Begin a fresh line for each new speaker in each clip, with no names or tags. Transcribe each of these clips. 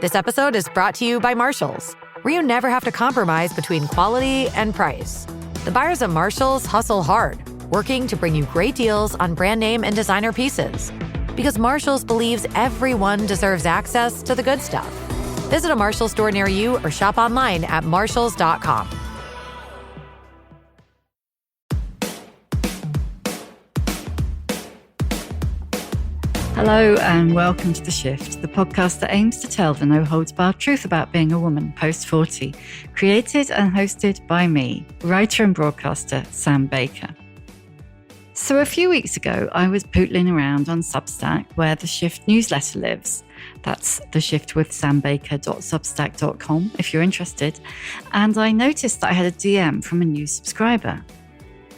This episode is brought to you by Marshalls, where you never have to compromise between quality and price. The buyers at Marshalls hustle hard, working to bring you great deals on brand name and designer pieces. Because Marshalls believes everyone deserves access to the good stuff. Visit a Marshalls store near you or shop online at marshalls.com.
Hello and welcome to The Shift, the podcast that aims to tell the no-holds-barred truth about being a woman post-40, created and hosted by me, writer and broadcaster Sam Baker. So a few weeks ago, I was pootling around on Substack, where The Shift newsletter lives. That's theshiftwithsambaker.substack.com if you're interested. And I noticed that I had a DM from a new subscriber.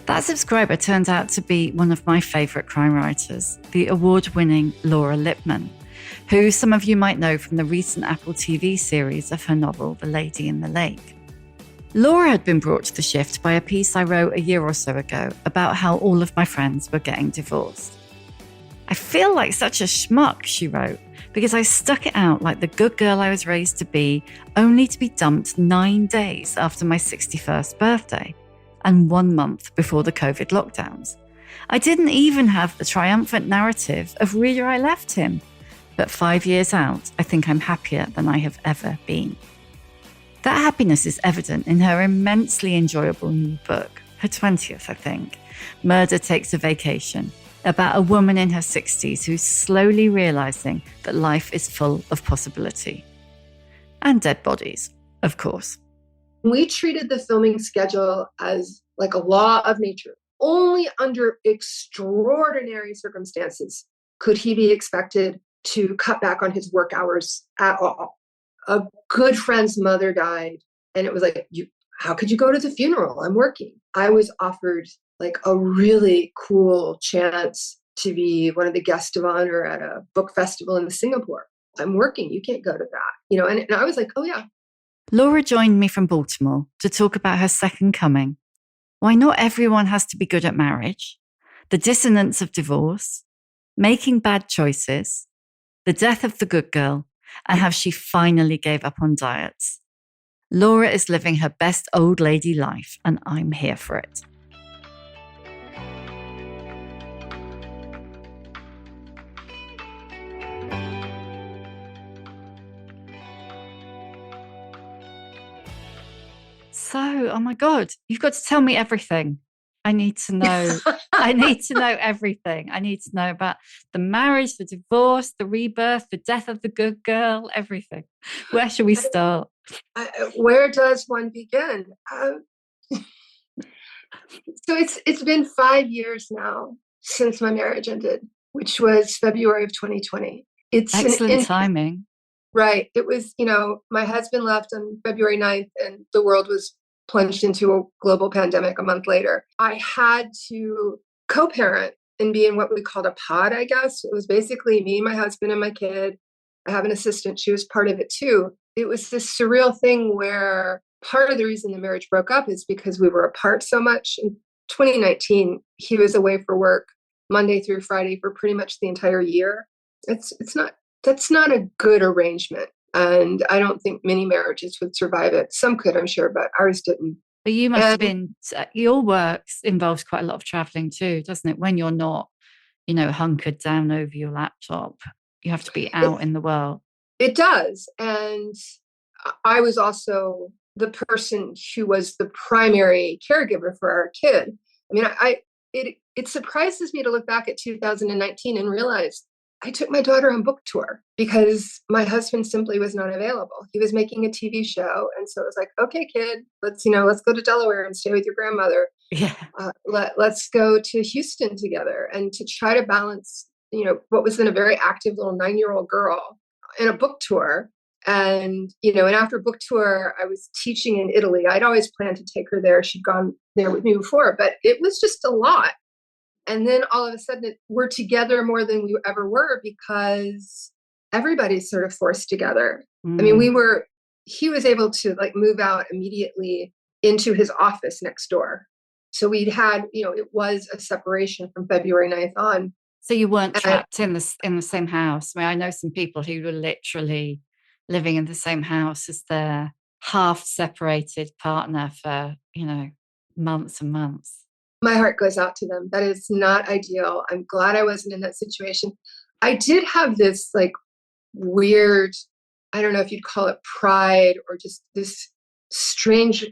That subscriber turned out to be one of my favourite crime writers, the award-winning Laura Lippmann, who some of you might know from the recent Apple TV series of her novel, The Lady in the Lake. Laura had been brought to The Shift by a piece I wrote a year or so ago about how all of my friends were getting divorced. I feel like such a schmuck, she wrote, because I stuck it out like the good girl I was raised to be, only to be dumped 9 days after my 61st birthday. And 1 month before the COVID lockdowns. I didn't even have the triumphant narrative of where I left him. But 5 years out, I think I'm happier than I have ever been. That happiness is evident in her immensely enjoyable new book, her 20th, I think, Murder Takes a Vacation, about a woman in her 60s who's slowly realizing that life is full of possibility. And dead bodies, of course.
We treated the filming schedule as like a law of nature. Only under extraordinary circumstances could he be expected to cut back on his work hours at all. A good friend's mother died, and it was like, how could you go to the funeral? I'm working. I was offered like a really cool chance to be one of the guests of honor at a book festival in Singapore. I'm working. You can't go to that. And I was like, oh yeah.
Laura joined me from Baltimore to talk about her second coming, why not everyone has to be good at marriage, the dissonance of divorce, making bad choices, the death of the good girl, and how she finally gave up on diets. Laura is living her best old lady life, and I'm here for it. So, oh my God, you've got to tell me everything. I need to know. I need to know everything. I need to know about the marriage, the divorce, the rebirth, the death of the good girl, everything. Where should we start?
Where does one begin? So it's been 5 years now since my marriage ended, which was February of 2020. It's
excellent timing.
Right. It was, my husband left on February 9th and the world was plunged into a global pandemic a month later. I had to co-parent and be in what we called a pod, I guess. It was basically me, my husband, and my kid. I have an assistant. She was part of it too. It was this surreal thing where part of the reason the marriage broke up is because we were apart so much. In 2019, he was away for work Monday through Friday for pretty much the entire year. That's not a good arrangement. And I don't think many marriages would survive it. Some could, I'm sure, but ours didn't.
But you must have been, your work involves quite a lot of traveling too, doesn't it? When you're not, hunkered down over your laptop, you have to be out in the world.
It does. And I was also the person who was the primary caregiver for our kid. I mean, it surprises me to look back at 2019 and realize I took my daughter on book tour because my husband simply was not available. He was making a TV show. And so it was like, okay, kid, let's go to Delaware and stay with your grandmother.
Yeah.
Let's go to Houston together and to try to balance, what was then a very active little 9-year-old girl in a book tour. And, and after book tour, I was teaching in Italy. I'd always planned to take her there. She'd gone there with me before, but it was just a lot. And then all of a sudden we're together more than we ever were because everybody's sort of forced together. I mean, he was able to move out immediately into his office next door. So we'd had, it was a separation from February 9th on.
So you weren't trapped in the same house. I mean, I know some people who were literally living in the same house as their half separated partner for, months and months.
My heart goes out to them. That is not ideal. I'm glad I wasn't in that situation. I did have this like weird, I don't know if you'd call it pride or just this strange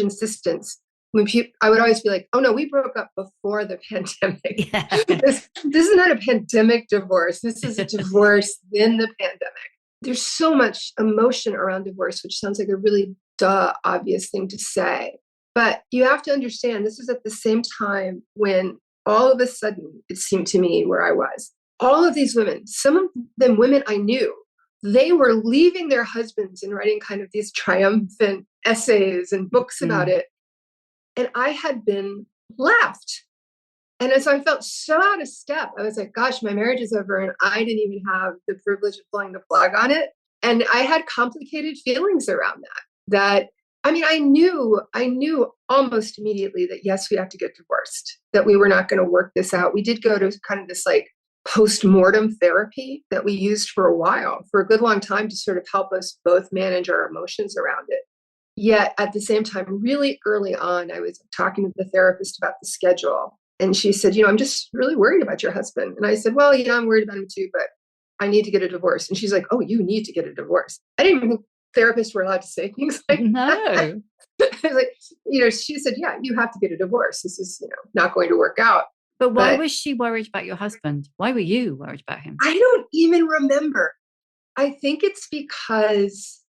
insistence. When I would always be like, oh no, we broke up before the pandemic.
Yeah.
This is not a pandemic divorce. This is a divorce in the pandemic. There's so much emotion around divorce, which sounds like a really obvious thing to say. But you have to understand, this was at the same time when all of a sudden, it seemed to me where I was, all of these women, some of them women I knew, they were leaving their husbands and writing kind of these triumphant essays and books about it. And I had been left. And so I felt so out of step. I was like, gosh, my marriage is over. And I didn't even have the privilege of pulling the plug on it. And I had complicated feelings around that I knew almost immediately that, yes, we have to get divorced, that we were not going to work this out. We did go to kind of this like post-mortem therapy that we used for a while, for a good long time, to sort of help us both manage our emotions around it. Yet at the same time, really early on, I was talking to the therapist about the schedule. And she said, I'm just really worried about your husband. And I said, well, yeah, I'm worried about him too, but I need to get a divorce. And she's like, oh, you need to get a divorce. I didn't even think therapists were allowed to say things like that. Like, she said, yeah, you have to get a divorce. This is, not going to work out.
But why was she worried about your husband? Why were you worried about him?
I don't even remember. I think it's because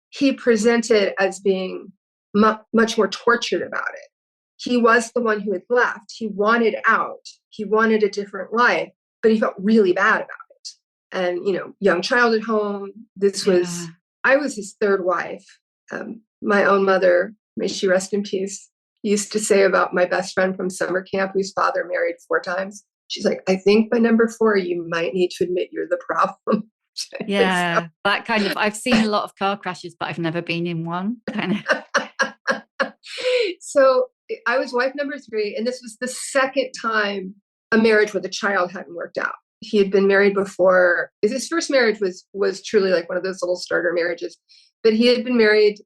he presented as being much more tortured about it. He was the one who had left. He wanted out. He wanted a different life, but he felt really bad about it. And, young child at home. I was his third wife. My own mother, may she rest in peace, used to say about my best friend from summer camp, whose father married 4 times. She's like, I think by number 4, you might need to admit you're the problem.
Yeah, so. That kind of, I've seen a lot of car crashes, but I've never been in one. Kind of.
So I was wife number 3, and this was the second time a marriage with a child hadn't worked out. He had been married before. His first marriage was truly like one of those little starter marriages, but he had been married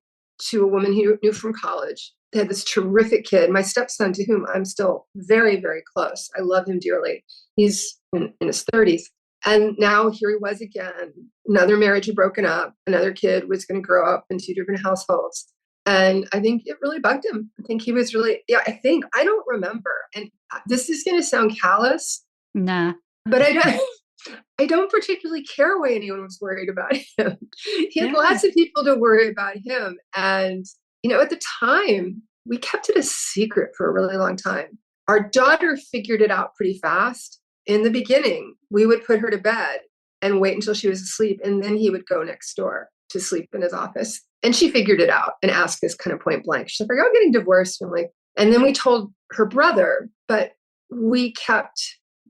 to a woman he knew from college. They had this terrific kid, my stepson, to whom I'm still very, very close. I love him dearly. He's in his 30s. And now here he was again. Another marriage had broken up. Another kid was going to grow up in 2 different households. And I think it really bugged him. I think he was really, I don't remember. And this is going to sound callous.
Nah.
But I don't particularly care why anyone was worried about him. He had lots of people to worry about him. And, at the time, we kept it a secret for a really long time. Our daughter figured it out pretty fast. In the beginning, we would put her to bed and wait until she was asleep. And then he would go next door to sleep in his office. And she figured it out and asked us kind of point blank. She's like, I'm getting divorced. And then we told her brother, but we kept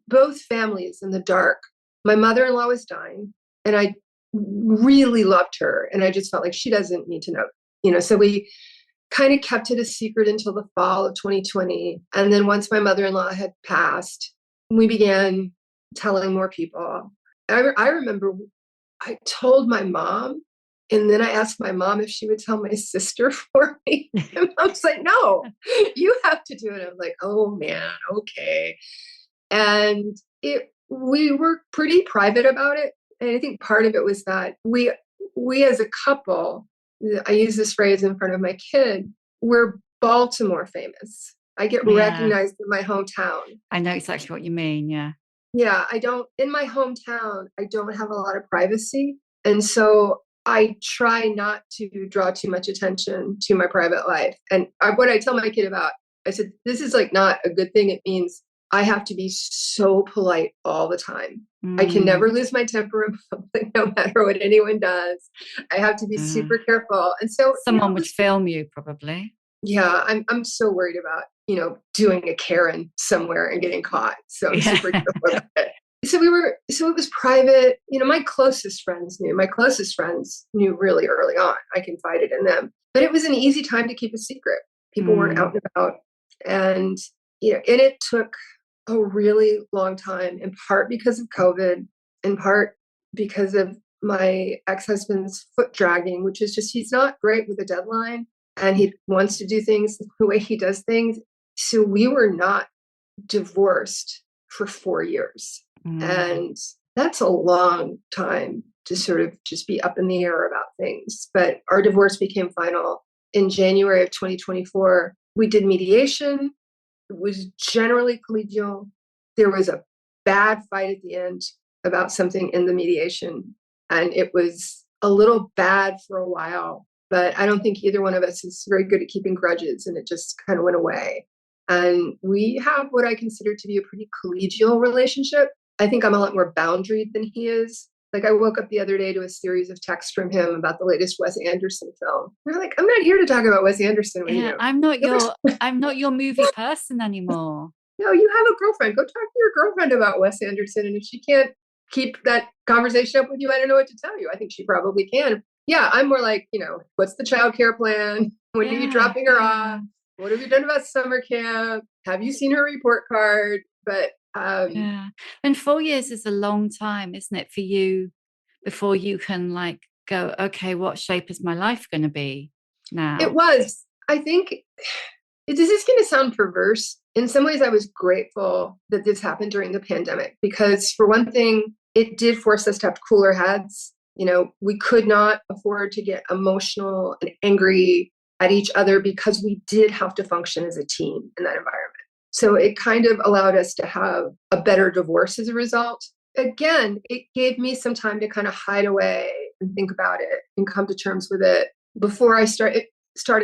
both families in the dark. My mother-in-law was dying, and I really loved her. And I just felt like she doesn't need to know, so we kind of kept it a secret until the fall of 2020. And then once my mother-in-law had passed, we began telling more people. I remember I told my mom, and then I asked my mom if she would tell my sister for me. And I was like, no, you have to do it. I was like, oh man, okay. And we were pretty private about it. And I think part of it was that we as a couple, I use this phrase in front of my kid, we're Baltimore famous. I get recognized in my hometown.
I know exactly what you mean. Yeah.
Yeah. In my hometown, I don't have a lot of privacy. And so I try not to draw too much attention to my private life. And what I tell my kid about, I said, this is like not a good thing. It means I have to be so polite all the time. I can never lose my temper in public, no matter what anyone does. I have to be super careful. And so
someone would film you probably.
Yeah, I'm so worried about, doing a Karen somewhere and getting caught. So I'm super careful about it. So it was private. My closest friends knew. My closest friends knew really early on. I confided in them. But it was an easy time to keep a secret. People weren't out and about. And, and it took a really long time, in part because of COVID, in part because of my ex-husband's foot dragging, which is just, he's not great with a deadline and he wants to do things the way he does things. So we were not divorced for 4 years. And that's a long time to sort of just be up in the air about things. But our divorce became final in January of 2024. We did mediation. It was generally collegial. There was a bad fight at the end about something in the mediation. And it was a little bad for a while, but I don't think either one of us is very good at keeping grudges, and it just kind of went away. And we have what I consider to be a pretty collegial relationship. I think I'm a lot more boundaried than he is. Like, I woke up the other day to a series of texts from him about the latest Wes Anderson film. We're like, I'm not here to talk about Wes Anderson with you.
I'm not your movie person anymore.
No, you have a girlfriend. Go talk to your girlfriend about Wes Anderson. And if she can't keep that conversation up with you, I don't know what to tell you. I think she probably can. Yeah, I'm more like, what's the childcare plan? When are you dropping her off? What have you done about summer camp? Have you seen her report card? But
and 4 years is a long time, isn't it, for you before you can go, okay, what shape is my life going to be now?
It was. I think this is going to sound perverse. In some ways, I was grateful that this happened during the pandemic because, for one thing, it did force us to have cooler heads. We could not afford to get emotional and angry at each other because we did have to function as a team in that environment. So it kind of allowed us to have a better divorce as a result. Again, it gave me some time to kind of hide away and think about it and come to terms with it before I started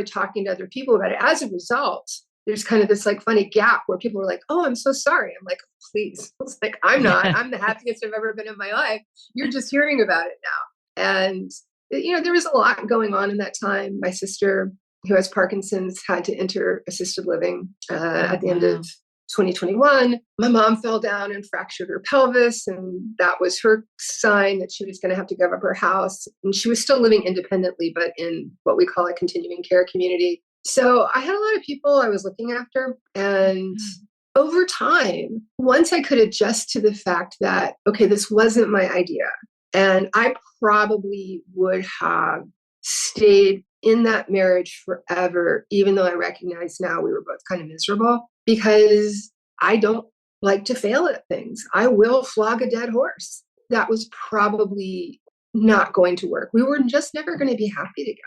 talking to other people about it. As a result, there's kind of this funny gap where people are like, oh, I'm so sorry. I'm like, please. It's like, I'm not. I'm the happiest I've ever been in my life. You're just hearing about it now. And, there was a lot going on in that time. My sister, who has Parkinson's, had to enter assisted living at the end of 2021. My mom fell down and fractured her pelvis, and that was her sign that she was going to have to give up her house. And she was still living independently, but in what we call a continuing care community. So I had a lot of people I was looking after. And over time, once I could adjust to the fact that, okay, this wasn't my idea, and I probably would have stayed in that marriage forever, even though I recognize now we were both kind of miserable, because I don't like to fail at things. I will flog a dead horse. That was probably not going to work. We were just never going to be happy together.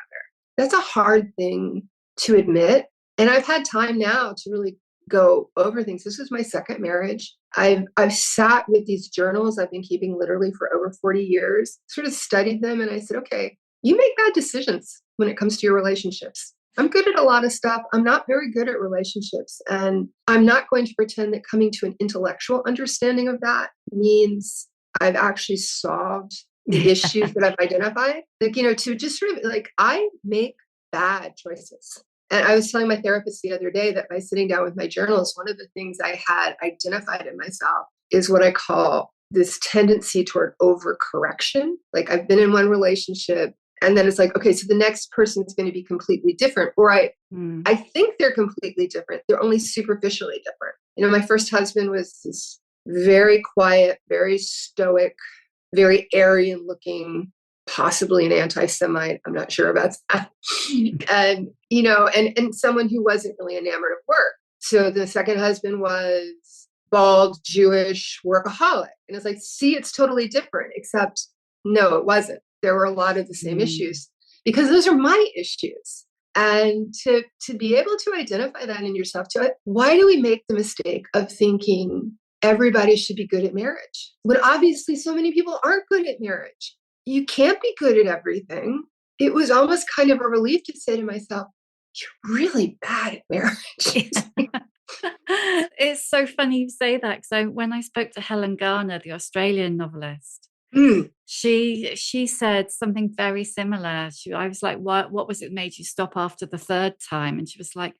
That's a hard thing to admit. And I've had time now to really go over things. This was my second marriage. I've sat with these journals I've been keeping literally for over 40 years, sort of studied them. And I said, okay, you make bad decisions when it comes to your relationships. I'm good at a lot of stuff. I'm not very good at relationships. And I'm not going to pretend that coming to an intellectual understanding of that means I've actually solved the issues that I've identified. To just sort of I make bad choices. And I was telling my therapist the other day that by sitting down with my journals, one of the things I had identified in myself is what I call this tendency toward overcorrection. I've been in one relationship, and then it's okay, so the next person is going to be completely different. Or I think they're completely different. They're only superficially different. My first husband was this very quiet, very stoic, very Aryan looking, possibly an anti-Semite. I'm not sure about that. And, and someone who wasn't really enamored of work. So the second husband was bald, Jewish, workaholic. And it's see, it's totally different, except no, it wasn't. There were a lot of the same issues because those are my issues. And to be able to identify that in yourself, why do we make the mistake of thinking everybody should be good at marriage when obviously so many people aren't good at marriage? You can't be good at everything. It was almost kind of a relief to say to myself, you're really bad at marriage.
It's so funny you say that. So when I spoke to Helen Garner, the Australian novelist, she said something very similar. I was like, what was it made you stop after the third time? And she was like,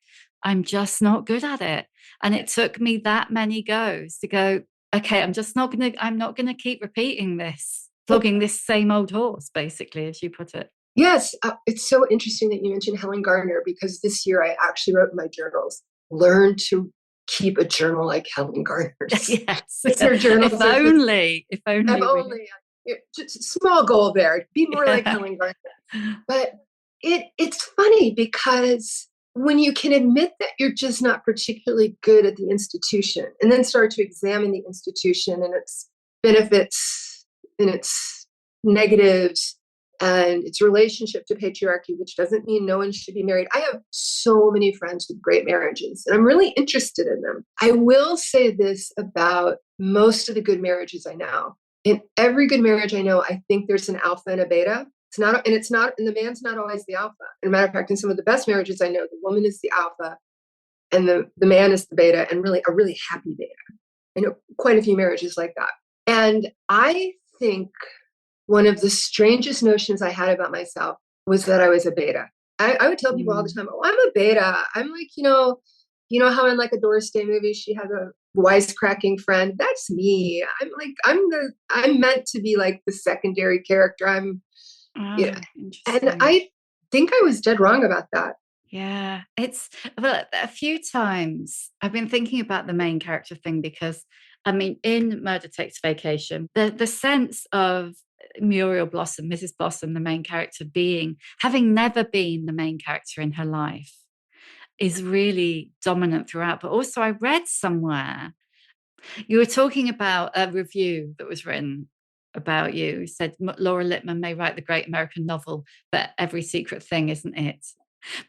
I'm just not good at it. And it took me that many goes to go, okay, I'm not gonna keep repeating this, flogging this same old horse, basically, as you put it.
Yes. It's so interesting that you mentioned Helen Garner, because this year I actually wrote in my journals, learn to keep a journal like Helen Garner's.
Yes.
It's her journal.
If only.
If only. Just a small goal there. Be more like Helen Garner. But it's funny because when you can admit that you're just not particularly good at the institution and then start to examine the institution and its benefits and its negatives and its relationship to patriarchy, which doesn't mean no one should be married. I have so many friends with great marriages, and I'm really interested in them. I will say this about most of the good marriages I know. In every good marriage I know, I think there's an alpha and a beta. And the man's not always the alpha. As a matter of fact, in some of the best marriages I know, the woman is the alpha and the man is the beta, and really a really happy beta. I know quite a few marriages like that. And I think one of the strangest notions I had about myself was that I was a beta. I would tell people all the time, oh, I'm a beta. I'm like, how in like a Doris Day movie, she has a wisecracking friend. That's me. I'm meant to be like the secondary character. And I think I was dead wrong about that.
Yeah, well, a few times I've been thinking about the main character thing because, I mean, in Murder Takes Vacation, the sense of Muriel Blossom, Mrs. Blossom, the main character, having never been the main character in her life, is really dominant throughout. But also, I read somewhere you were talking about a review that was written about you. You said Laura Lippmann may write the great American novel, but every secret thing isn't it?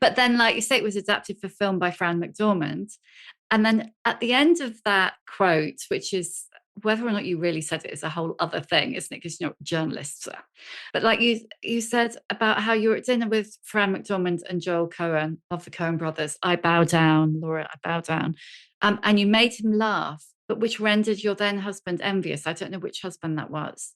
But then, like you say, it was adapted for film by Fran McDormand. And then at the end of that quote, which is whether or not you really said it is a whole other thing, isn't it? Because journalists are. But like you said about how you were at dinner with Fran McDormand and Joel Cohen of the Coen brothers. I bow down, Laura, I bow down. And you made him laugh, but which rendered your then husband envious. I don't know which husband that was.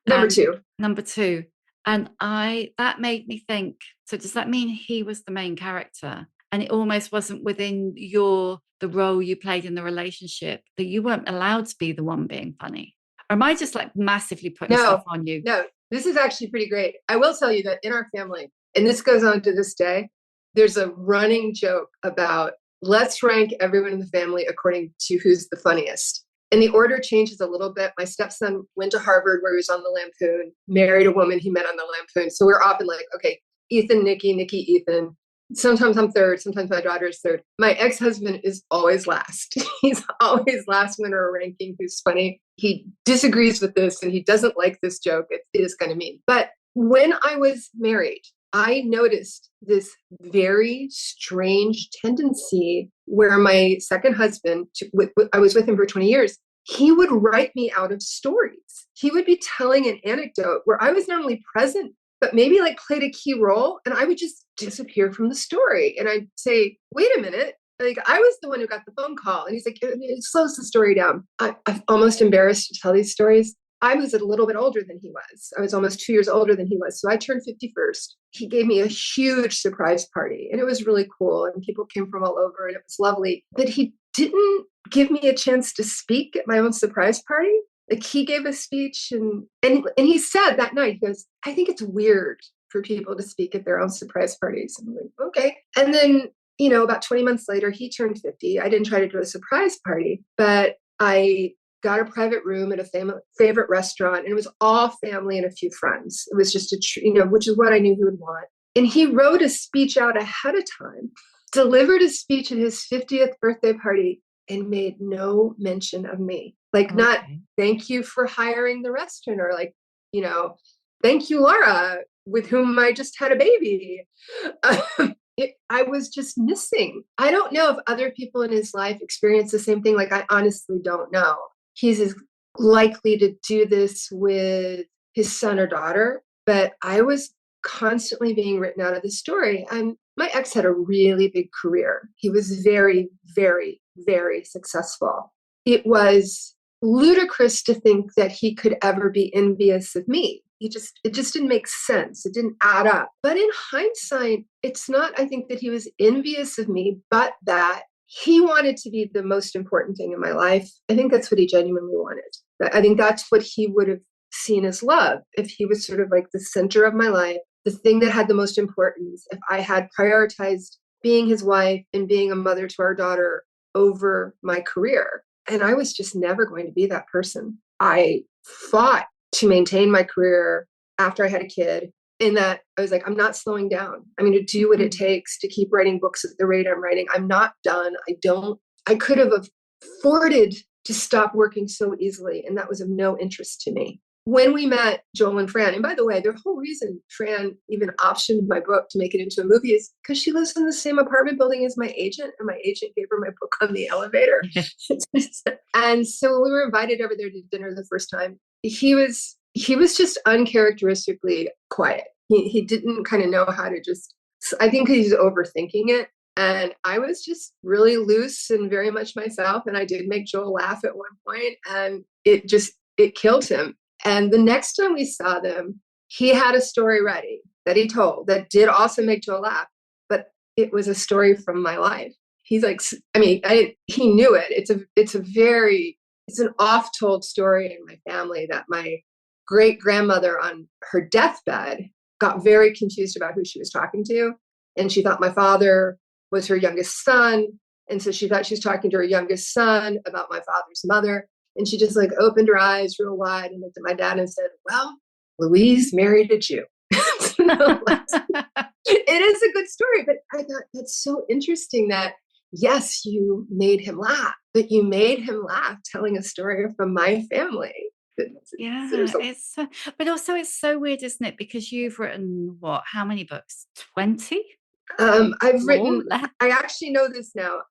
Number two.
Number two. And that made me think, so does that mean he was the main character? And it almost wasn't within the role you played in the relationship, that you weren't allowed to be the one being funny? Or am I just like massively putting stuff on you?
No, this is actually pretty great. I will tell you that in our family, and this goes on to this day, there's a running joke about let's rank everyone in the family according to who's the funniest. And the order changes a little bit. My stepson went to Harvard where he was on the Lampoon, married a woman he met on the Lampoon. So we're often like, okay, Ethan, Nikki, Ethan. Sometimes I'm third. Sometimes my daughter is third. My ex-husband is always last. He's always last when we're ranking who's funny. He disagrees with this and he doesn't like this joke. It is kind of mean. But when I was married, I noticed this very strange tendency where my second husband, I was with him for 20 years, he would write me out of stories. He would be telling an anecdote where I was not only present, but maybe like played a key role, and I would just disappear from the story. And I'd say, wait a minute, like I was the one who got the phone call. And he's like, it slows the story down. I'm almost embarrassed to tell these stories. I was a little bit older than he was. I was almost 2 years older than he was. So I turned 51st. He gave me a huge surprise party, and it was really cool. And people came from all over, and it was lovely. But he didn't give me a chance to speak at my own surprise party. Like he gave a speech and he said that night, he goes, I think it's weird for people to speak at their own surprise parties. And I'm like, okay. And then, about 20 months later, he turned 50. I didn't try to do a surprise party, but I got a private room at a favorite restaurant, and it was all family and a few friends. It was just which is what I knew he would want. And he wrote a speech out ahead of time, delivered a speech at his 50th birthday party, and made no mention of me. Like, okay. Not thank you for hiring the restaurant, or like, thank you, Laura, with whom I just had a baby. I was just missing. I don't know if other people in his life experience the same thing. Like, I honestly don't know. He's as likely to do this with his son or daughter, but I was constantly being written out of the story. And my ex had a really big career. He was very, very, very successful. It was ludicrous to think that he could ever be envious of me. It just didn't make sense. It didn't add up. But in hindsight, it's not, I think, that he was envious of me, but that he wanted to be the most important thing in my life. I think that's what he genuinely wanted. I think that's what he would have seen as love, if he was sort of like the center of my life, the thing that had the most importance. If I had prioritized being his wife and being a mother to our daughter over my career. And I was just never going to be that person. I fought to maintain my career after I had a kid, in that I was like, I'm not slowing down. I'm going to do what it takes to keep writing books at the rate I'm writing. I'm not done. I could have afforded to stop working so easily, and that was of no interest to me. When we met Joel and Fran, and by the way, the whole reason Fran even optioned my book to make it into a movie is because she lives in the same apartment building as my agent, and my agent gave her my book on the elevator. And so we were invited over there to dinner the first time. He was just uncharacteristically quiet. He didn't kind of know how to I think he's overthinking it. And I was just really loose and very much myself. And I did make Joel laugh at one point, and it killed him. And the next time we saw them, he had a story ready that he told that did also make Joel laugh, but it was a story from my life. He's like, he knew it. It's an oft-told story in my family that my great-grandmother on her deathbed got very confused about who she was talking to. And she thought my father was her youngest son. And so she thought she was talking to her youngest son about my father's mother. And she just like opened her eyes real wide and looked at my dad and said, well, Louise married a Jew. It is a good story, but I thought that's so interesting that, yes, you made him laugh, but you made him laugh telling a story from my family.
Yeah, but also it's so weird, isn't it? Because you've written how many books? 20?
I've written, I actually know this now,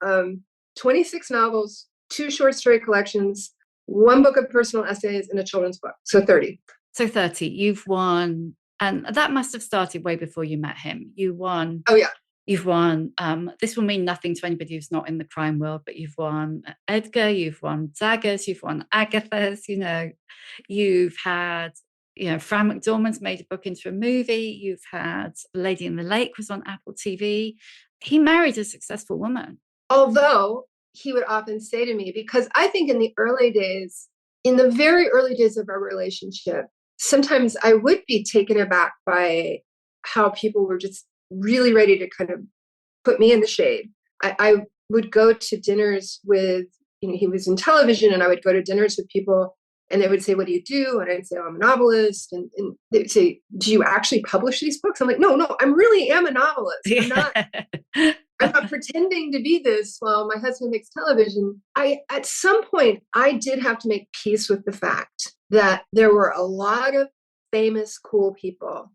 26 novels, 2 short story collections, 1 book of personal essays, and a children's book. So 30.
So 30. You've won, and that must have started way before you met him. You won.
Oh, yeah.
You've won, this will mean nothing to anybody who's not in the crime world, but you've won Edgar, you've won Daggers, you've won Agatha's, you've had, Fran McDormand's made a book into a movie. You've had Lady in the Lake was on Apple TV. He married a successful woman.
Although he would often say to me, because I think in the very early days of our relationship, sometimes I would be taken aback by how people were just really ready to kind of put me in the shade. I would go to dinners with, he was in television, and I would go to dinners with people, and they would say, what do you do? And I'd say, oh, I'm a novelist. And they would say, do you actually publish these books? I'm like, no, I really am a novelist. I'm not pretending to be this while my husband makes television. At some point, I did have to make peace with the fact that there were a lot of famous, cool people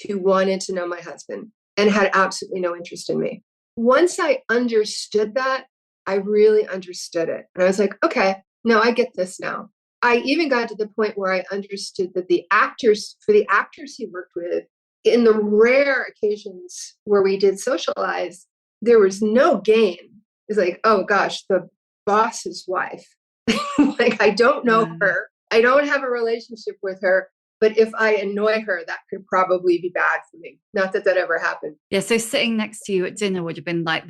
who wanted to know my husband and had absolutely no interest in me. Once I understood that, I really understood it. And I was like, okay, no, I get this now. I even got to the point where I understood that for the actors he worked with, in the rare occasions where we did socialize, there was no gain. It's like, oh gosh, the boss's wife. Like, I don't know her. I don't have a relationship with her. But if I annoy her, that could probably be bad for me. Not that ever happened.
Yeah, so sitting next to you at dinner would have been like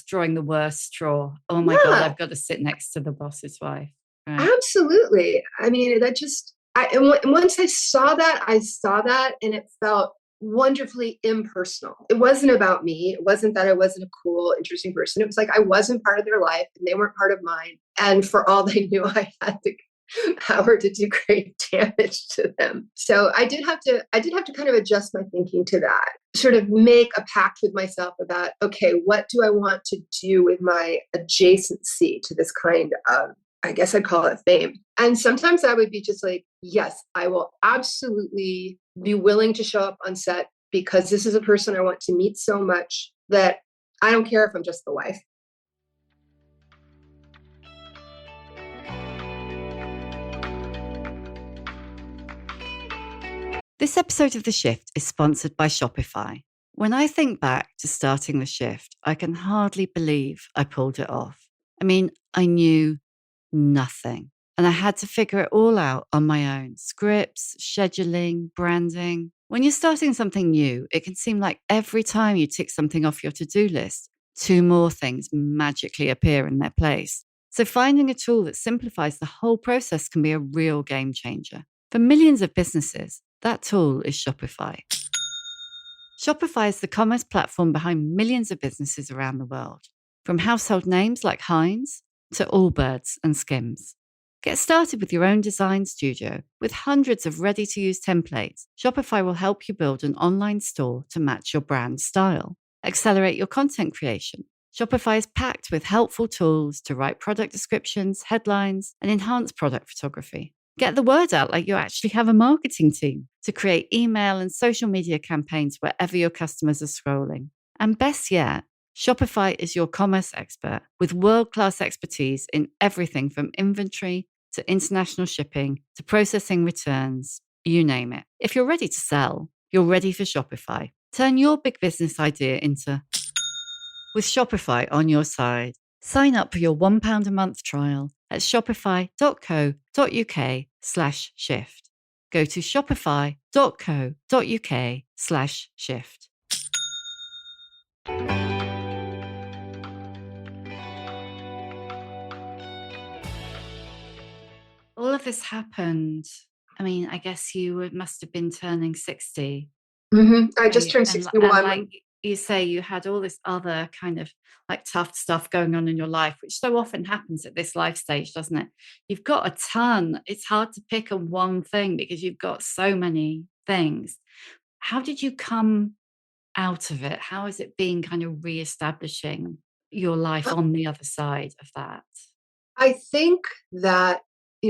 drawing the worst straw. Oh my God, I've got to sit next to the boss's wife. Right.
Absolutely. I mean, once I saw that, and it felt wonderfully impersonal. It wasn't about me. It wasn't that I wasn't a cool, interesting person. It was like I wasn't part of their life and they weren't part of mine. And for all they knew, I had the power to do great damage to them. So I did have to kind of adjust my thinking to that, sort of make a pact with myself about, okay, what do I want to do with my adjacency to this kind of, I guess I'd call it fame. And sometimes I would be just like, yes, I will absolutely be willing to show up on set because this is a person I want to meet so much that I don't care if I'm just the wife.
This episode of The Shift is sponsored by Shopify. When I think back to starting The Shift, I can hardly believe I pulled it off. I mean, I knew nothing, and I had to figure it all out on my own. Scripts, scheduling, branding. When you're starting something new, it can seem like every time you tick something off your to-do list, 2 more things magically appear in their place. So finding a tool that simplifies the whole process can be a real game changer. For millions of businesses, that tool is Shopify. Shopify is the commerce platform behind millions of businesses around the world, from household names like Heinz to Allbirds and Skims. Get started with your own design studio. With hundreds of ready-to-use templates, Shopify will help you build an online store to match your brand style. Accelerate your content creation. Shopify is packed with helpful tools to write product descriptions, headlines, and enhance product photography. Get the word out like you actually have a marketing team to create email and social media campaigns wherever your customers are scrolling. And best yet, Shopify is your commerce expert with world-class expertise in everything from inventory to international shipping to processing returns, you name it. If you're ready to sell, you're ready for Shopify. Turn your big business idea into with Shopify on your side. Sign up for your £1 a month trial at shopify.co.uk/shift. Go to shopify.co.uk/shift. All of this happened. I mean, I guess you must have been turning 60.
I just turned 61.
And like you say, you had all this other kind of like tough stuff going on in your life, which so often happens at this life stage, doesn't it? You've got a ton. It's hard to pick on one thing because you've got so many things. How did you come out of it? How has it been kind of reestablishing your life on the other side of that?
I think that,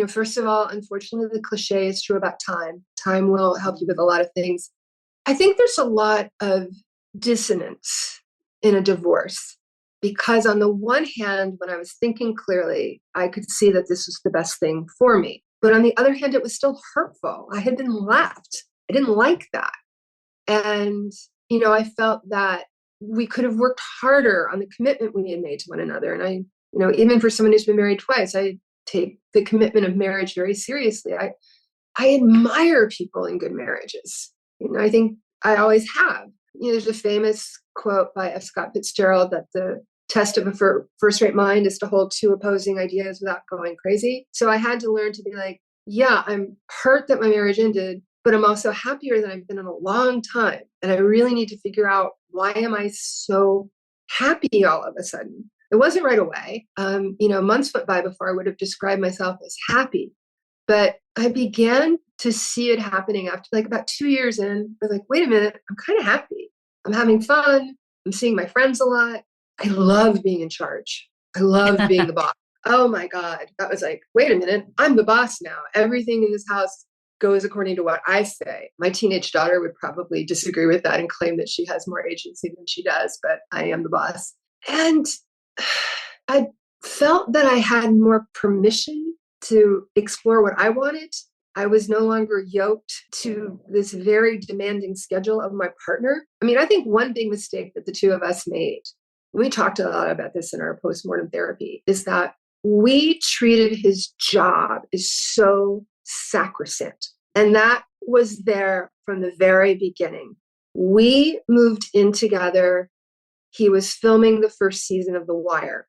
first of all, unfortunately, the cliche is true about time. Time will help you with a lot of things. I think there's a lot of dissonance in a divorce because on the one hand, when I was thinking clearly, I could see that this was the best thing for me. But on the other hand, it was still hurtful. I had been left. I didn't like that. And, I felt that we could have worked harder on the commitment we had made to one another. And I, even for someone who's been married twice, I take the commitment of marriage very seriously. I admire people in good marriages. I think I always have. There's a famous quote by F. Scott Fitzgerald that the test of a first-rate mind is to hold two opposing ideas without going crazy. So I had to learn to be like, yeah, I'm hurt that my marriage ended, but I'm also happier than I've been in a long time. And I really need to figure out, why am I so happy all of a sudden? It wasn't right away. Months went by before I would have described myself as happy. But I began to see it happening after like about 2 years in. I was like, wait a minute, I'm kind of happy. I'm having fun. I'm seeing my friends a lot. I love being in charge. I love being the boss. Oh my God. That was like, wait a minute, I'm the boss now. Everything in this house goes according to what I say. My teenage daughter would probably disagree with that and claim that she has more agency than she does, but I am the boss. And I felt that I had more permission to explore what I wanted. I was no longer yoked to this very demanding schedule of my partner. I mean, I think one big mistake that the two of us made, we talked a lot about this in our postmortem therapy, is that we treated his job as so sacrosanct. And that was there from the very beginning. We moved in together. He was filming the first season of The Wire.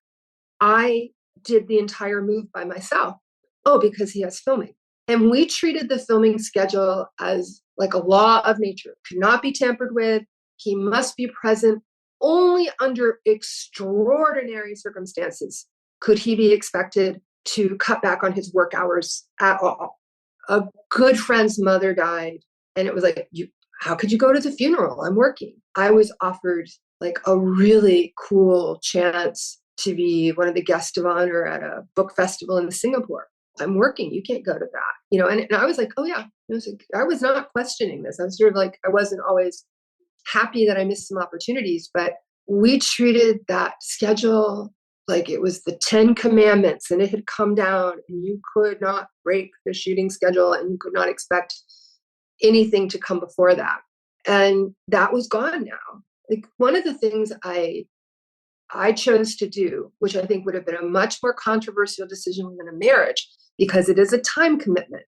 I did the entire move by myself. Oh, because he has filming. And we treated the filming schedule as like a law of nature. It could not be tampered with. He must be present. Only under extraordinary circumstances could he be expected to cut back on his work hours at all. A good friend's mother died, and it was like, how could you go to the funeral? I'm working. I was offered like a really cool chance to be one of the guests of honor at a book festival in Singapore. I'm working. You can't go to that. And I was like, oh yeah. I was not questioning this. I was sort of like, I wasn't always happy that I missed some opportunities, but we treated that schedule like it was the 10 commandments and it had come down and you could not break the shooting schedule and you could not expect anything to come before that. And that was gone now. Like one of the things I chose to do, which I think would have been a much more controversial decision within a marriage, because it is a time commitment.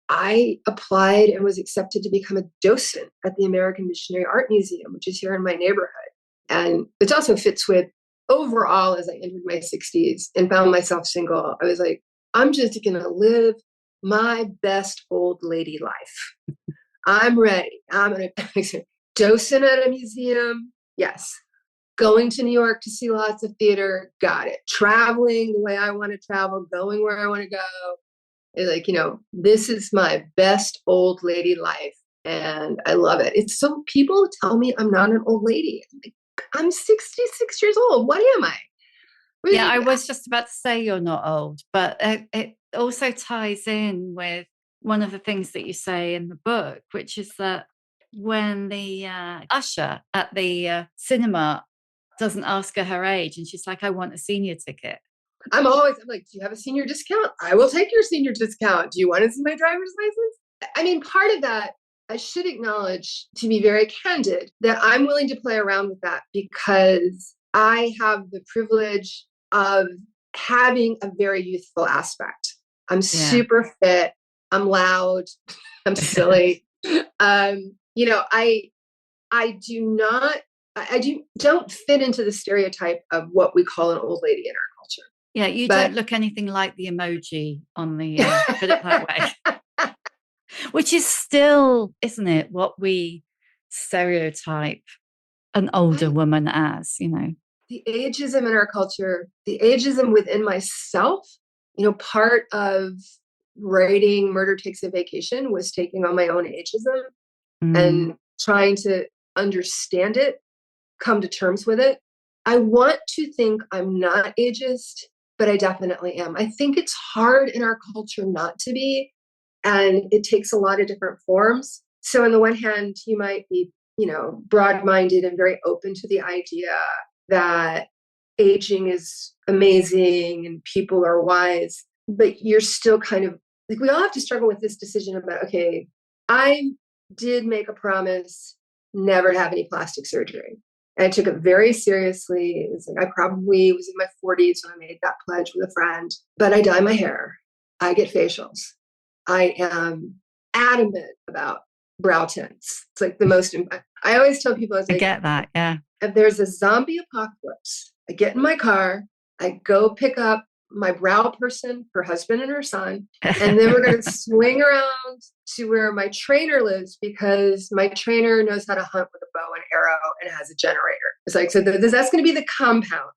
I applied and was accepted to become a docent at the American Missionary Art Museum, which is here in my neighborhood. And it also fits with overall, as I entered my 60s and found myself single, I was like, I'm just going to live my best old lady life. I'm ready. I'm going to docent at a museum. Yes. Going to New York to see lots of theater. Got it. Traveling the way I want to travel, going where I want to go. It's like, this is my best old lady life. And I love it. It's so people tell me I'm not an old lady. I'm like, I'm 66 years old. What am I?
Yeah, I was just about to say you're not old, but it also ties in with one of the things that you say in the book, which is that when the usher at the cinema doesn't ask her age, and she's like, I want a senior ticket.
I'm like, do you have a senior discount? I will take your senior discount. Do you want to see my driver's license? I mean, part of that, I should acknowledge, to be very candid, that I'm willing to play around with that because I have the privilege of having a very youthful aspect. I'm super fit. I'm loud. I'm silly. Don't fit into the stereotype of what we call an old lady in our culture.
Yeah, you don't look anything like the emoji on the put it that way. Which is still, isn't it, what we stereotype an older woman as,
The ageism in our culture, the ageism within myself, part of writing Murder Takes a Vacation was taking on my own ageism and trying to understand it, come to terms with it. I want to think I'm not ageist, but I definitely am. I think it's hard in our culture not to be, and it takes a lot of different forms. So on the one hand, you might be, broad-minded and very open to the idea that aging is amazing and people are wise, but you're still kind of like, we all have to struggle with this decision about, okay, I did make a promise never to have any plastic surgery. And I took it very seriously. It's like I probably was in my 40s when I made that pledge with a friend, but I dye my hair. I get facials. I am adamant about brow tints. It's like the most, I always tell people, I
get that. Yeah.
If there's a zombie apocalypse, I get in my car, I go pick up my brow person, her husband and her son, and then we're going to swing around to where my trainer lives because my trainer knows how to hunt with a bow and arrow and has a generator. It's like, so that's going to be the compound.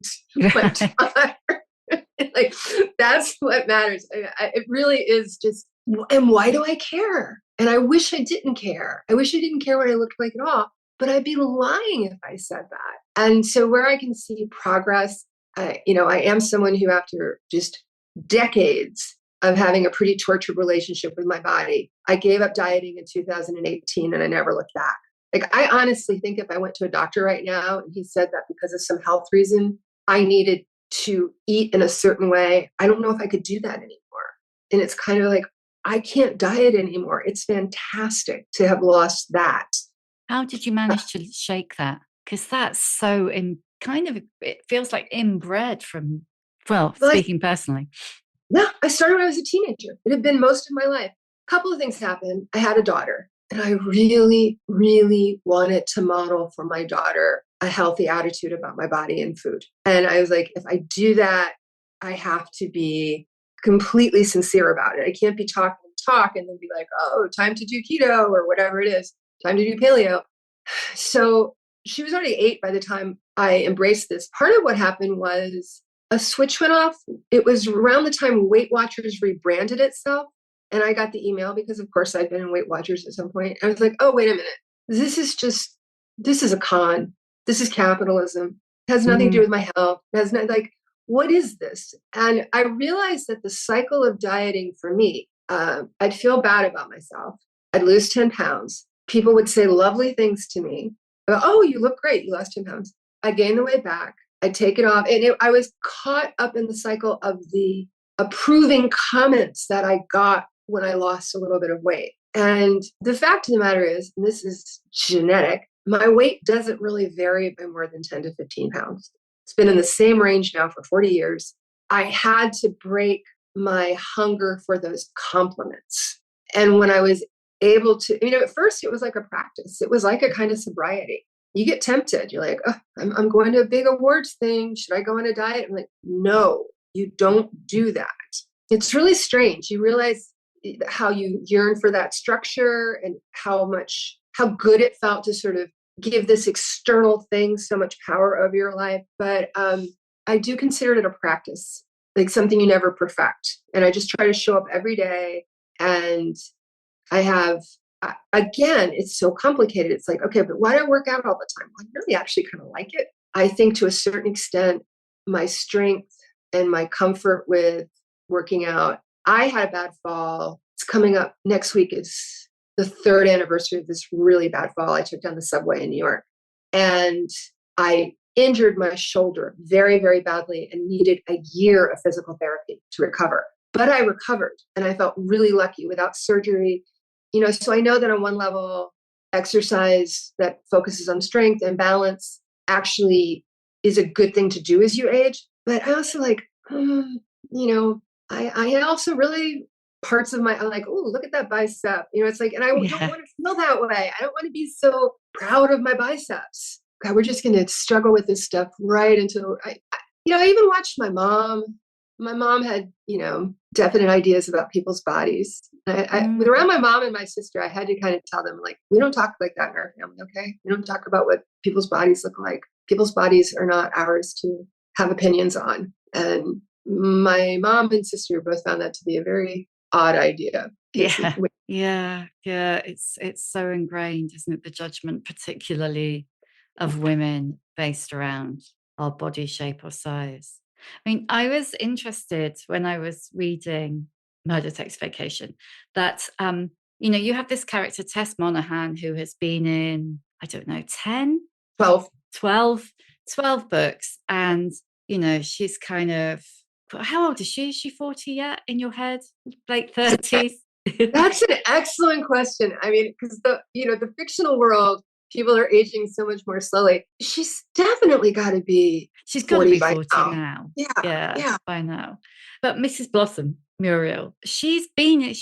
Like, that's what matters. It really is just, and why do I care? And I wish I didn't care. I wish I didn't care what I looked like at all, but I'd be lying if I said that. And so where I can see progress, I am someone who, after just decades of having a pretty tortured relationship with my body, I gave up dieting in 2018 and I never looked back. Like, I honestly think if I went to a doctor right now and he said that because of some health reason, I needed to eat in a certain way, I don't know if I could do that anymore. And it's kind of like, I can't diet anymore. It's fantastic to have lost that.
How did you manage to shake that? Because that's so it feels like inbred from, speaking personally.
Yeah, I started when I was a teenager. It had been most of my life. A couple of things happened. I had a daughter, and I really, really wanted to model for my daughter a healthy attitude about my body and food. And I was like, if I do that, I have to be completely sincere about it. I can't be talk and then be like, oh, time to do keto or whatever it is, time to do paleo. So she was already 8 by the time I embraced this. Part of what happened was a switch went off. It was around the time Weight Watchers rebranded itself. And I got the email because, of course, I'd been in Weight Watchers at some point. I was like, oh, wait a minute. This is a con. This is capitalism. It has nothing to do with my health. It has what is this? And I realized that the cycle of dieting for me, I'd feel bad about myself. I'd lose 10 pounds. People would say lovely things to me. Oh, you look great. You lost 10 pounds. I gained the weight back. I'd take it off. And I was caught up in the cycle of the approving comments that I got when I lost a little bit of weight. And the fact of the matter is, and this is genetic, my weight doesn't really vary by more than 10 to 15 pounds. It's been in the same range now for 40 years. I had to break my hunger for those compliments. And when I was able to, at first it was like a practice. It was like a kind of sobriety. You get tempted. You're like, oh, I'm going to a big awards thing. Should I go on a diet? I'm like, no, you don't do that. It's really strange. You realize how you yearn for that structure and how good it felt to sort of give this external thing so much power over your life. But I do consider it a practice. like something you never perfect. And I just try to show up every day. And I have, again, it's so complicated. It's like, okay, but why do I work out all the time? Well, I really actually kind of like it. I think to a certain extent, my strength and my comfort with working out. I had a bad fall. It's coming up next week is the 3rd anniversary of this really bad fall I took down the subway in New York. And I injured my shoulder very, very badly and needed a year of physical therapy to recover. But I recovered and I felt really lucky without surgery. So I know that on one level, exercise that focuses on strength and balance actually is a good thing to do as you age. But I also I also really parts of I'm like, oh, look at that bicep. It's like, and I don't want to feel that way. I don't want to be so proud of my biceps. God, we're just going to struggle with this stuff right until I even watched my mom. My mom had, definite ideas about people's bodies. Around my mom and my sister, I had to kind of tell them, like, we don't talk like that in our family, okay? We don't talk about what people's bodies look like. People's bodies are not ours to have opinions on. And my mom and sister both found that to be a very odd idea.
Yeah. It's so ingrained, isn't it? The judgment, particularly of women based around our body shape or size. I mean, I was interested when I was reading Murder Takes Vacation that, you have this character, Tess Monaghan, who has been in, 12 books. And, she's kind of, how old is she? Is she 40 yet in your head? Late 30s?
That's an excellent question. I mean, because the fictional world, people are aging so much more slowly. She's definitely got to be.
She's got to be 40 now.
Yeah,
by now. But Mrs. Blossom, Muriel, she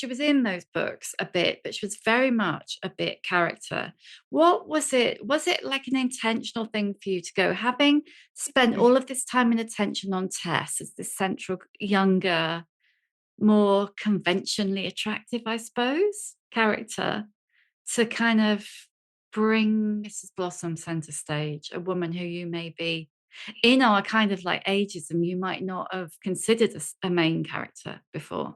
was in those books a bit, but she was very much a bit character. What was it? Was it like an intentional thing for you to go, having spent all of this time and attention on Tess as this central, younger, more conventionally attractive, I suppose, character, to kind of bring Mrs. Blossom center stage, a woman who you maybe in our kind of like ageism, you might not have considered as a main character before?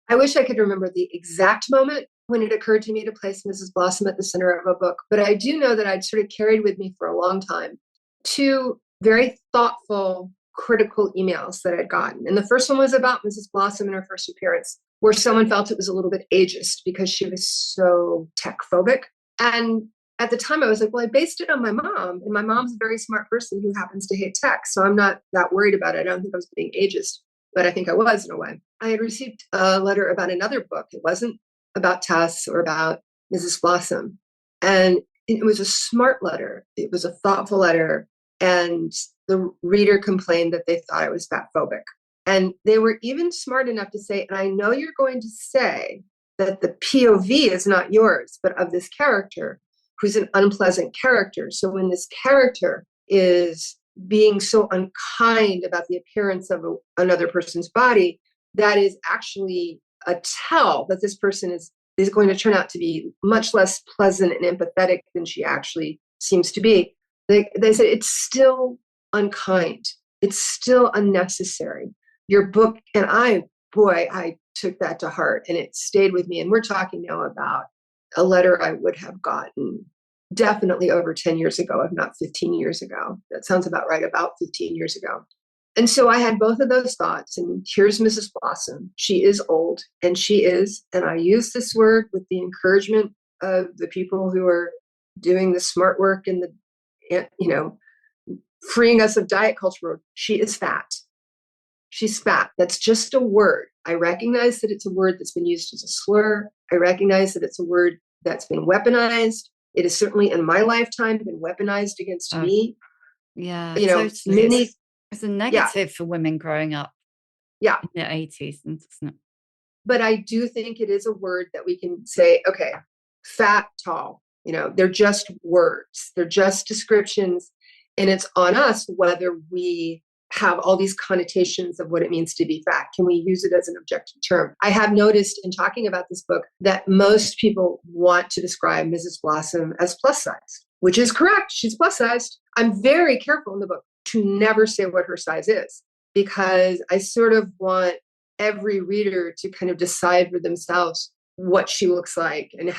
I wish I could remember the exact moment when it occurred to me to place Mrs. Blossom at the center of a book, but I do know that I'd sort of carried with me for a long time 2 very thoughtful, critical emails that I'd gotten. And the first one was about Mrs. Blossom in her first appearance, where someone felt it was a little bit ageist because she was so tech phobic. And at the time I was like, well, I based it on my mom, and my mom's a very smart person who happens to hate tech. So I'm not that worried about it. I don't think I was being ageist, but I think I was in a way. I had received a letter about another book. It wasn't about Tess or about Mrs. Blossom. And it was a smart letter. It was a thoughtful letter. And the reader complained that they thought I was fat phobic. And they were even smart enough to say, and I know you're going to say that the POV is not yours, but of this character who's an unpleasant character. So when this character is being so unkind about the appearance of another person's body, that is actually a tell that this person is going to turn out to be much less pleasant and empathetic than she actually seems to be. They said it's still unkind. It's still unnecessary. Your book, and I took that to heart, and it stayed with me. And we're talking now about a letter I would have gotten definitely over 10 years ago, if not 15 years ago. That sounds about right, about 15 years ago. And so I had both of those thoughts. And here's Mrs. Blossom. She is old, and and I use this word with the encouragement of the people who are doing the smart work and freeing us of diet culture. She is fat. She's fat. That's just a word. I recognize that it's a word that's been used as a slur. I recognize that it's a word that's been weaponized. It has certainly in my lifetime been weaponized against me.
Yeah,
totally.
It's a negative for women growing up in their 80s, isn't it?
But I do think it is a word that we can say, okay, fat, tall, they're just words. They're just descriptions. And it's on us whether we have all these connotations of what it means to be fat. Can we use it as an objective term? I have noticed in talking about this book that most people want to describe Mrs. Blossom as plus sized, which is correct. She's plus sized. I'm very careful in the book to never say what her size is. because I sort of want every reader to kind of decide for themselves what she looks like and,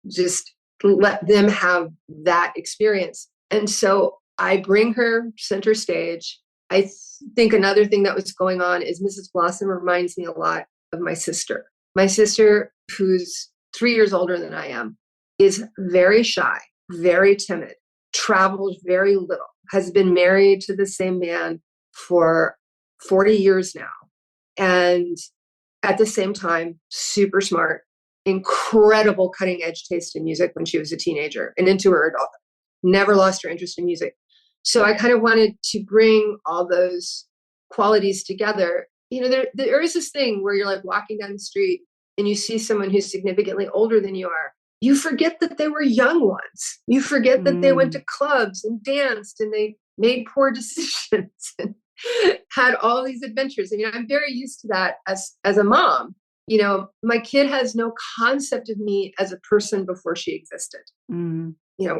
just let them have that experience. And so I bring her center stage. I think another thing that was going on is Mrs. Blossom reminds me a lot of my sister. My sister, who's 3 years older than I am, is very shy, very timid, travels very little, has been married to the same man for 40 years now. And at the same time, super smart, incredible cutting edge taste in music when she was a teenager and into her adulthood. Never lost her interest in music. So I kind of wanted to bring all those qualities together. There is this thing where you're like walking down the street and you see someone who's significantly older than you are. You forget that they were young once. You forget that they went to clubs and danced and they made poor decisions and had all these adventures. I'm very used to that as a mom. My kid has no concept of me as a person before she existed.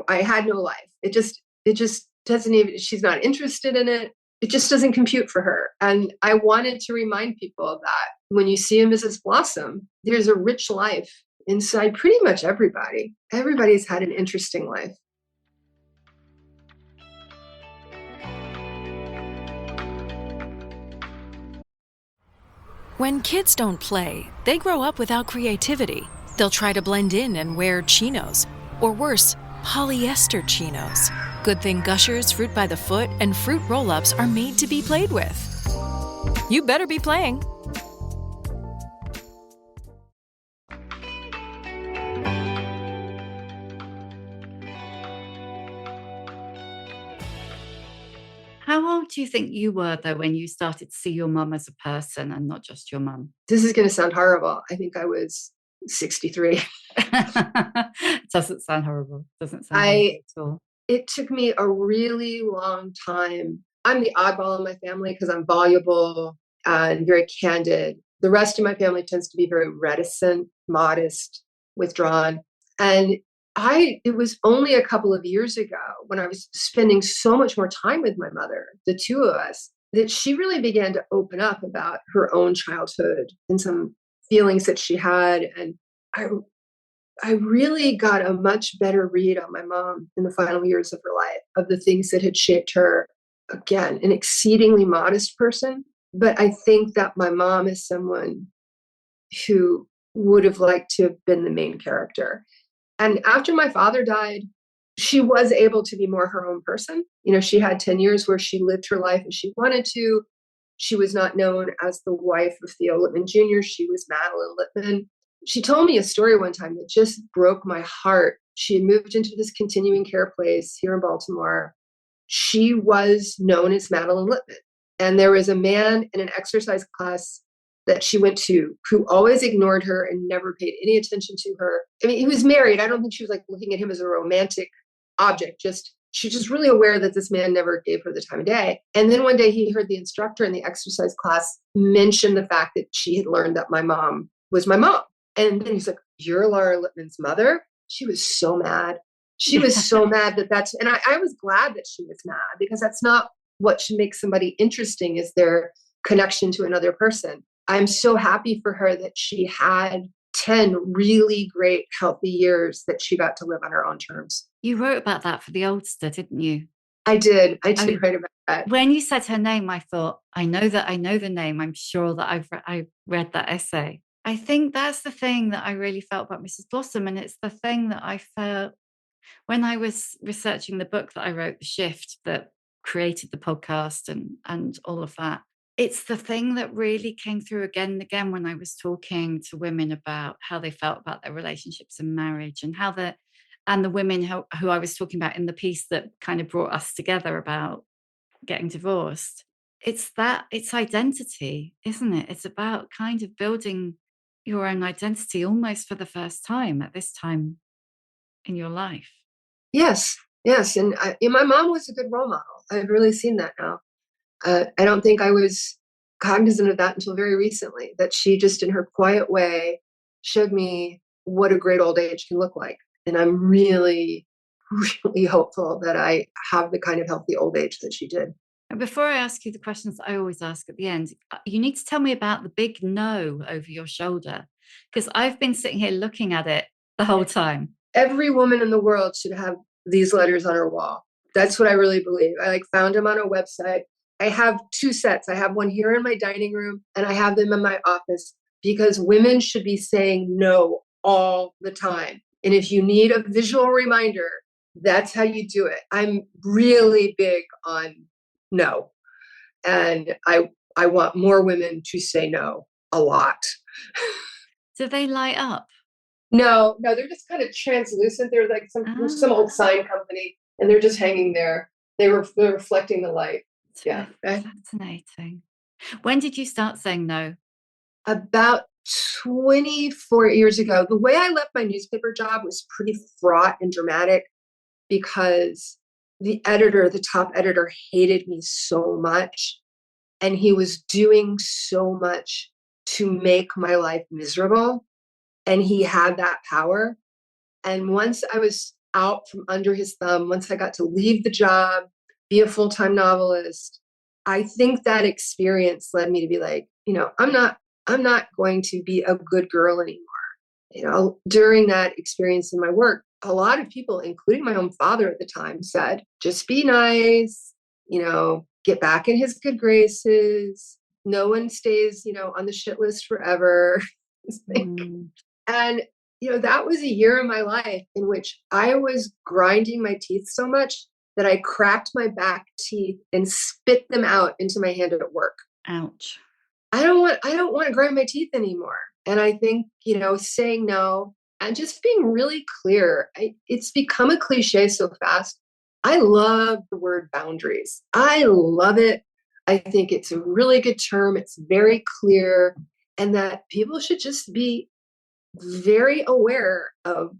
I had no life. It just doesn't even, she's not interested in it. It just doesn't compute for her. And I wanted to remind people that when you see a Mrs. Blossom, there's a rich life inside pretty much everybody. Everybody's had an interesting life.
When kids don't play, they grow up without creativity. They'll try to blend in and wear chinos, or worse, polyester chinos. Good thing Gushers Fruit by the Foot and Fruit Roll-Ups are made to be played with. You better be playing.
How old do you think you were, though, when you started to see your mum as a person and not just your mum?
This is going to sound horrible. I think I was 63.
It doesn't sound horrible. Doesn't sound horrible at all.
It took me a really long time. I'm the oddball in my family because I'm voluble and very candid. The rest of my family tends to be very reticent, modest, withdrawn. And it was only a couple of years ago when I was spending so much more time with my mother, the two of us, that she really began to open up about her own childhood and some feelings that she had. And I really got a much better read on my mom in the final years of her life, of the things that had shaped her. Again, an exceedingly modest person. But I think that my mom is someone who would have liked to have been the main character. And after my father died, she was able to be more her own person. She had 10 years where she lived her life as she wanted to. She was not known as the wife of Theo Lippmann Jr. She was Madeline Lippmann. She told me a story one time that just broke my heart. She had moved into this continuing care place here in Baltimore. She was known as Madeline Lippmann. And there was a man in an exercise class that she went to who always ignored her and never paid any attention to her. I mean, he was married. I don't think she was like looking at him as a romantic object. She's just really aware that this man never gave her the time of day. And then one day he heard the instructor in the exercise class mention the fact that she had learned that my mom was my mom. And then he's like, "You're Laura Lippmann's mother?" She was so mad. She was so mad and I was glad that she was mad, because that's not what should make somebody interesting, is their connection to another person. I'm so happy for her that she had 10 really great, healthy years that she got to live on her own terms.
You wrote about that for the Oldster, didn't you?
I did write about that.
When you said her name, I thought, I know the name. I'm sure that I read that essay. I think that's the thing that I really felt about Mrs. Blossom. And it's the thing that I felt when I was researching the book that I wrote, The Shift, that created the podcast and all of that. It's the thing that really came through again and again when I was talking to women about how they felt about their relationships and marriage, and how the women who I was talking about in the piece that kind of brought us together about getting divorced. It's identity, isn't it? It's about kind of building your own identity almost for the first time at this time in your life.
Yes. And my mom was a good role model. I've really seen that now. I don't think I was cognizant of that until very recently, that she just in her quiet way showed me what a great old age can look like. And I'm really, really hopeful that I have the kind of healthy old age that she did.
And before I ask you the questions that I always ask at the end, you need to tell me about the big no over your shoulder, because I've been sitting here looking at it the whole time.
Every woman in the world should have these letters on her wall. That's what I really believe. I found them on a website. I have 2 sets. I have one here in my dining room and I have them in my office, because women should be saying no all the time. And if you need a visual reminder, that's how you do it. I'm really big on no. And I want more women to say no a lot.
Do they light up?
No, they're just kind of translucent. They're like some old sign company, and they're just hanging there. They're reflecting the light. Yeah.
Fascinating. When did you start saying no?
About 24 years ago. The way I left my newspaper job was pretty fraught and dramatic, because the top editor, hated me so much. And he was doing so much to make my life miserable. And he had that power. And once I was out from under his thumb, once I got to leave the job, be a full-time novelist, I think that experience led me to be like, I'm not going to be a good girl anymore. During that experience in my work, a lot of people, including my own father at the time, said, just be nice, get back in his good graces. No one stays, on the shit list forever. And, that was a year in my life in which I was grinding my teeth so much that I cracked my back teeth and spit them out into my hand at work.
Ouch.
I don't want to grind my teeth anymore. And I think, saying no and just being really clear, it's become a cliche so fast. I love the word boundaries. I love it. I think it's a really good term. It's very clear, and that people should just be very aware of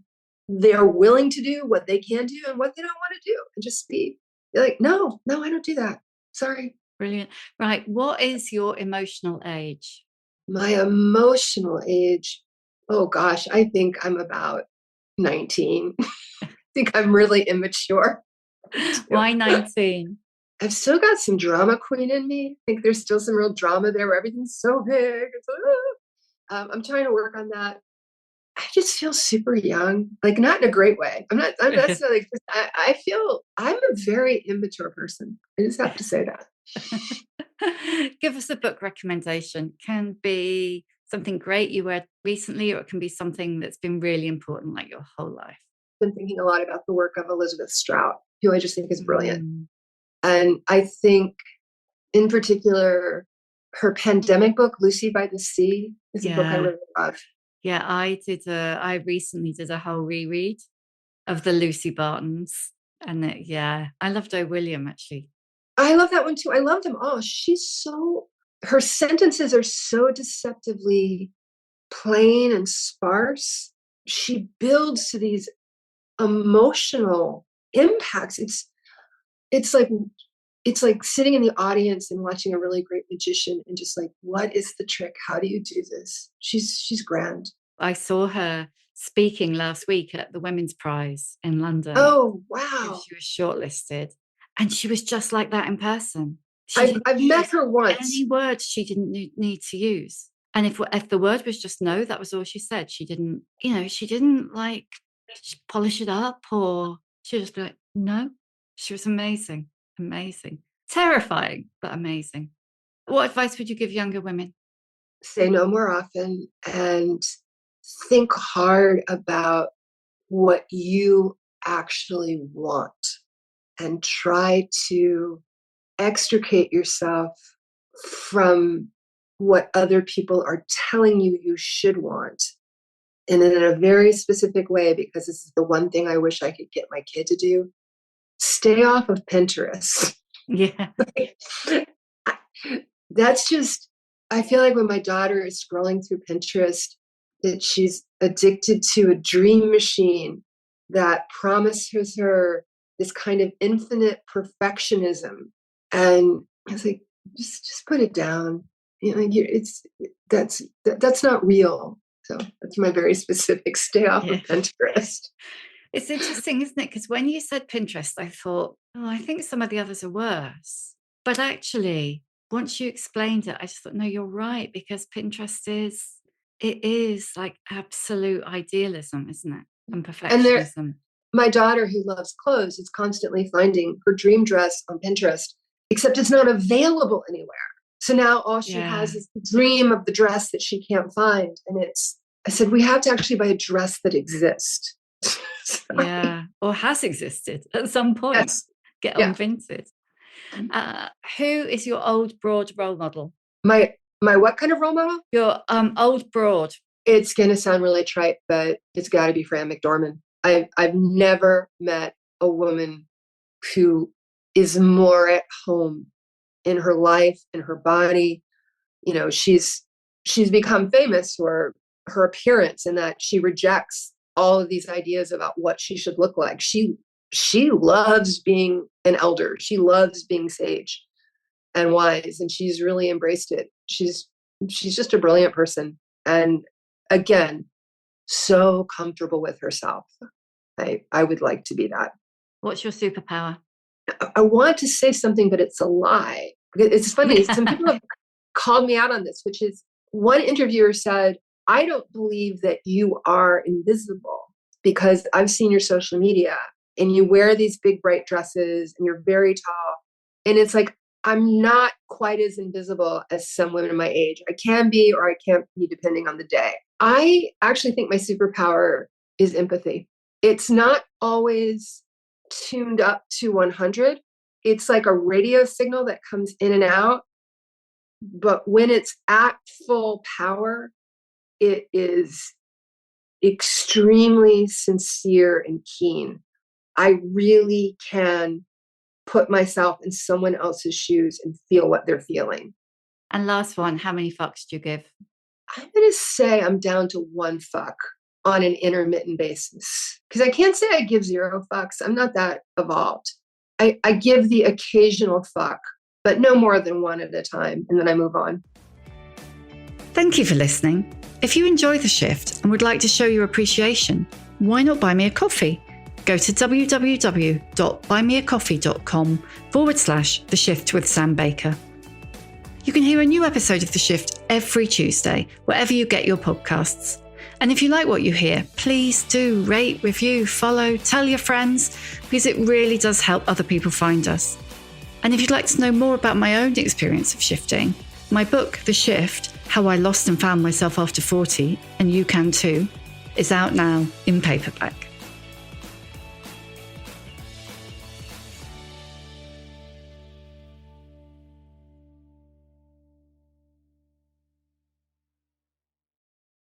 they're willing to do what they can do and what they don't want to do, and just be like, no, I don't do that. Sorry.
Brilliant. Right. What is your emotional age?
My emotional age. Oh gosh, I think I'm about 19. I think I'm really immature.
Why 19?
I've still got some drama queen in me. I think there's still some real drama there where everything's so big. I'm trying to work on that. I just feel super young, like not in a great way. That's like, I feel I'm a very immature person. I just have to say that.
Give us a book recommendation. Can be something great you read recently, or it can be something that's been really important, like your whole life.
I've been thinking a lot about the work of Elizabeth Strout, who I just think is brilliant. And I think in particular, her pandemic book, Lucy by the Sea, is a book I really love.
Yeah, I recently did a whole reread of the Lucy Bartons. And I loved William, actually.
I love that one too. I love them all. Her sentences are so deceptively plain and sparse. She builds to these emotional impacts. It's like sitting in the audience and watching a really great magician and just like, what is the trick? How do you do this? She's grand.
I saw her speaking last week at the Women's Prize in London.
Oh, wow.
She was shortlisted, and she was just like that in person.
I've met her once.
Any words she didn't need to use. And if the word was just no, that was all she said. She didn't like polish it up, or she would just be like, no. She was amazing. Amazing. Terrifying, but amazing. What advice would you give younger women?
Say no more often, and think hard about what you actually want, and try to extricate yourself from what other people are telling you should want. And in a very specific way, because this is the one thing I wish I could get my kid to do. Stay off of Pinterest.
Yeah.
That's just, I feel like when my daughter is scrolling through Pinterest, that she's addicted to a dream machine that promises her this kind of infinite perfectionism. And I was like, just put it down. That's not real. So that's my very specific stay off of Pinterest.
It's interesting, isn't it? Because when you said Pinterest, I thought, I think some of the others are worse. But actually, once you explained it, I just thought, no, you're right, because Pinterest is like absolute idealism, isn't it? And
And
perfectionism.
my daughter, who loves clothes, is constantly finding her dream dress on Pinterest, except it's not available anywhere. So now all she has is the dream of the dress that she can't find. And I said, we have to actually buy a dress that exists.
Yeah, or has existed at some point.
Yes.
Get on Vinted. Who is your old broad role model?
My what kind of role model?
Your old broad.
It's going to sound really trite, but it's got to be Fran McDormand. I've never met a woman who is more at home in her life, in her body. You know, she's become famous for her appearance and that she rejects all of these ideas about what she should look like. She loves being an elder. She loves being sage and wise, and she's really embraced it. She's just a brilliant person. And again, so comfortable with herself. I would like to be that.
What's your superpower?
I want to say something, but it's a lie. It's funny. Some people have called me out on this, which is one interviewer said, I don't believe that you are invisible because I've seen your social media and you wear these big, bright dresses and you're very tall. And it's like, I'm not quite as invisible as some women my age. I can be, or I can't be, depending on the day. I actually think my superpower is empathy. It's not always tuned up to 100. It's like a radio signal that comes in and out. But when it's at full power, it is extremely sincere and keen. I really can put myself in someone else's shoes and feel what they're feeling.
And last one, how many fucks do you give?
I'm going to say I'm down to 1 fuck on an intermittent basis. Because I can't say I give 0 fucks. I'm not that evolved. I give the occasional fuck, but no more than 1 at a time. And then I move on.
Thank you for listening. If you enjoy The Shift and would like to show your appreciation, why not buy me a coffee? Go to www.buymeacoffee.com/The Shift with Sam Baker. You can hear a new episode of The Shift every Tuesday, wherever you get your podcasts. And if you like what you hear, please do rate, review, follow, tell your friends, because it really does help other people find us. And if you'd like to know more about my own experience of shifting, my book, The Shift, How I Lost and Found Myself After 40, and you can too, is out now in paperback.